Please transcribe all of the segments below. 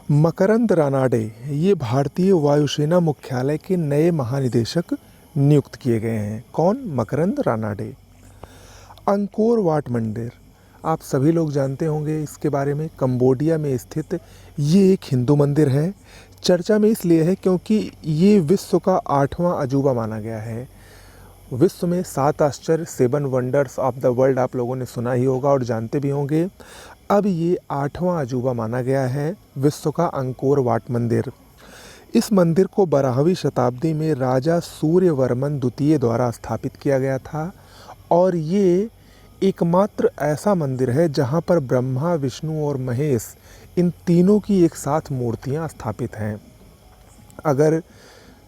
मकरंद रानाडे ये भारतीय वायुसेना मुख्यालय के नए महानिदेशक नियुक्त किए गए हैं। कौन? मकरंद रानाडे। अंकोर वाट मंदिर, आप सभी लोग जानते होंगे इसके बारे में। कंबोडिया में स्थित ये एक हिंदू मंदिर है। चर्चा में इसलिए है क्योंकि ये विश्व का 8वां अजूबा माना गया है। विश्व में 7 आश्चर्य, 7 वंडर्स ऑफ द वर्ल्ड आप लोगों ने सुना ही होगा और जानते भी होंगे। अब ये 8वां अजूबा माना गया है विश्व का अंकोर वाट मंदिर। इस मंदिर को 12वीं शताब्दी में राजा सूर्यवर्मन द्वितीय द्वारा स्थापित किया गया था और ये एकमात्र ऐसा मंदिर है जहाँ पर ब्रह्मा, विष्णु और महेश इन तीनों की एक साथ मूर्तियाँ स्थापित हैं। अगर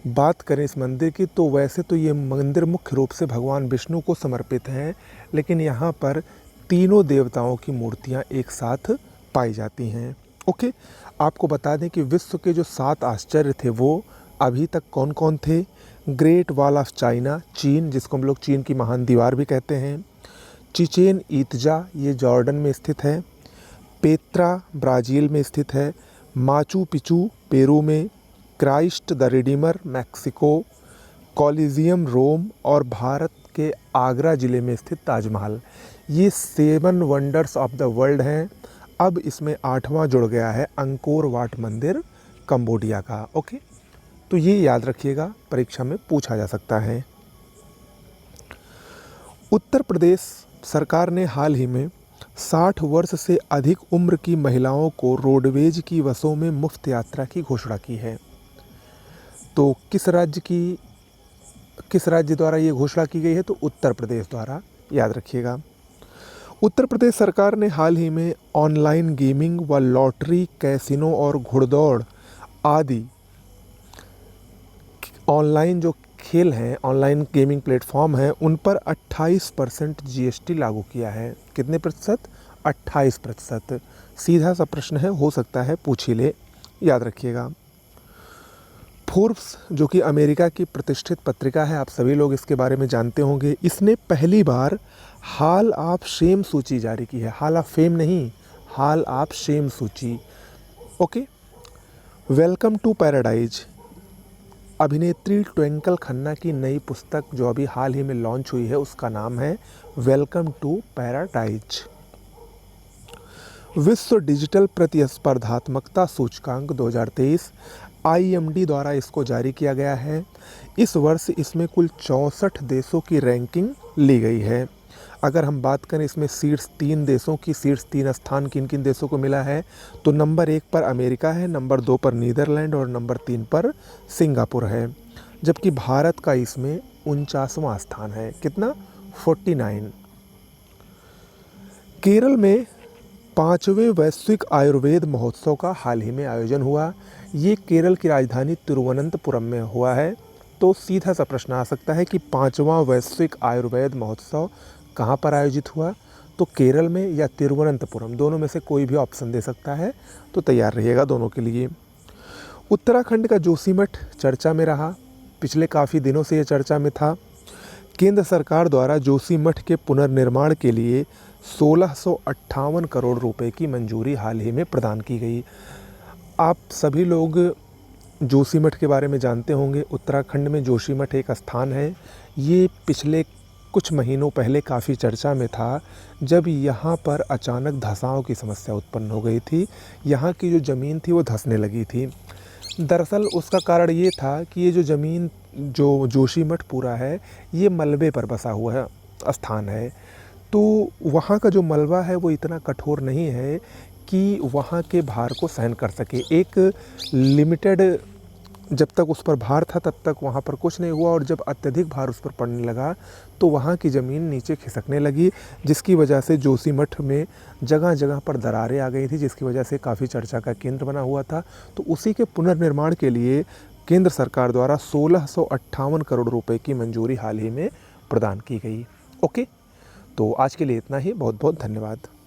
बात करें इस मंदिर की तो वैसे तो ये मंदिर मुख्य रूप से भगवान विष्णु को समर्पित है, लेकिन यहाँ पर तीनों देवताओं की मूर्तियाँ एक साथ पाई जाती हैं। ओके, आपको बता दें कि विश्व के जो 7 आश्चर्य थे वो अभी तक कौन कौन थे। ग्रेट वॉल ऑफ चाइना, चीन, जिसको हम लोग चीन की महान दीवार भी कहते हैं। चिचेन इत्जा, ये जॉर्डन में स्थित है। पेत्रा, ब्राज़ील में स्थित है। माचू पिचू, पेरू में। Christ the Redeemer, Mexico. Colosseum, Rome और भारत के आगरा ज़िले में स्थित ताजमहल। ये 7 वंडर्स ऑफ द वर्ल्ड हैं। अब इसमें 8वां जुड़ गया है अंकोर वाट मंदिर कंबोडिया का। ओके, तो ये याद रखिएगा, परीक्षा में पूछा जा सकता है। उत्तर प्रदेश सरकार ने हाल ही में 60 वर्ष से अधिक उम्र की महिलाओं को रोडवेज की बसों में मुफ्त यात्रा की घोषणा की है। तो किस राज्य द्वारा ये घोषणा की गई है? तो उत्तर प्रदेश द्वारा, याद रखिएगा। उत्तर प्रदेश सरकार ने हाल ही में ऑनलाइन गेमिंग व लॉटरी, कैसीनो और घुड़दौड़ आदि ऑनलाइन जो खेल हैं, ऑनलाइन गेमिंग प्लेटफॉर्म हैं, उन पर 28% जीएसटी लागू किया है। कितने प्रतिशत? 28%। सीधा सा प्रश्न है, हो सकता है पूछ ही ले, याद रखिएगा। फोर्ब्स, जो कि अमेरिका की प्रतिष्ठित पत्रिका है, आप सभी लोग इसके बारे में जानते होंगे, इसने पहली बार हॉल ऑफ फेम सूची जारी की है। हॉल ऑफ फेम नहीं, हॉल ऑफ फेम सूची। ओके, वेलकम टू पैराडाइज, अभिनेत्री ट्विंकल खन्ना की नई पुस्तक जो अभी हाल ही में लॉन्च हुई है, उसका नाम है वेलकम टू पैराडाइज। विश्व डिजिटल प्रतिस्पर्धात्मकता सूचकांक 2023 आईएमडी द्वारा इसको जारी किया गया है। इस वर्ष इसमें कुल 64 देशों की रैंकिंग ली गई है। अगर हम बात करें इसमें शीर्ष 3 देशों की, शीर्ष 3 स्थान किन किन देशों को मिला है, तो नंबर 1 पर अमेरिका है, नंबर 2 पर नीदरलैंड और नंबर 3 पर सिंगापुर है। जबकि भारत का इसमें 49वां स्थान है। कितना? 49। केरल में 5वें वैश्विक आयुर्वेद महोत्सव का हाल ही में आयोजन हुआ। ये केरल की राजधानी तिरुवनंतपुरम में हुआ है। तो सीधा सा प्रश्न आ सकता है कि 5वां वैश्विक आयुर्वेद महोत्सव कहाँ पर आयोजित हुआ? तो केरल में या तिरुवनंतपुरम, दोनों में से कोई भी ऑप्शन दे सकता है, तो तैयार रहिएगा दोनों के लिए। उत्तराखंड का जोशीमठ चर्चा में रहा, पिछले काफ़ी दिनों से ये चर्चा में था। केंद्र सरकार द्वारा जोशीमठ के पुनर्निर्माण के लिए 1658 करोड़ रुपए की मंजूरी हाल ही में प्रदान की गई। आप सभी लोग जोशीमठ के बारे में जानते होंगे। उत्तराखंड में जोशीमठ एक स्थान है। ये पिछले कुछ महीनों पहले काफ़ी चर्चा में था, जब यहाँ पर अचानक धंसाओं की समस्या उत्पन्न हो गई थी। यहाँ की जो ज़मीन थी वो धंसने लगी थी। दरअसल उसका कारण ये था कि ये जो ज़मीन, जो जोशीमठ पूरा है, ये मलबे पर बसा हुआ है स्थान है। तो वहाँ का जो मलबा है वो इतना कठोर नहीं है कि वहाँ के भार को सहन कर सके। एक लिमिटेड, जब तक उस पर भार था तब तक वहाँ पर कुछ नहीं हुआ, और जब अत्यधिक भार उस पर पड़ने लगा तो वहाँ की ज़मीन नीचे खिसकने लगी, जिसकी वजह से जोशीमठ में जगह जगह पर दरारें आ गई थी, जिसकी वजह से काफ़ी चर्चा का केंद्र बना हुआ था। तो उसी के पुनर्निर्माण के लिए केंद्र सरकार द्वारा 1658 करोड़ रुपए की मंजूरी हाल ही में प्रदान की गई। ओके, तो आज के लिए इतना ही। बहुत बहुत धन्यवाद।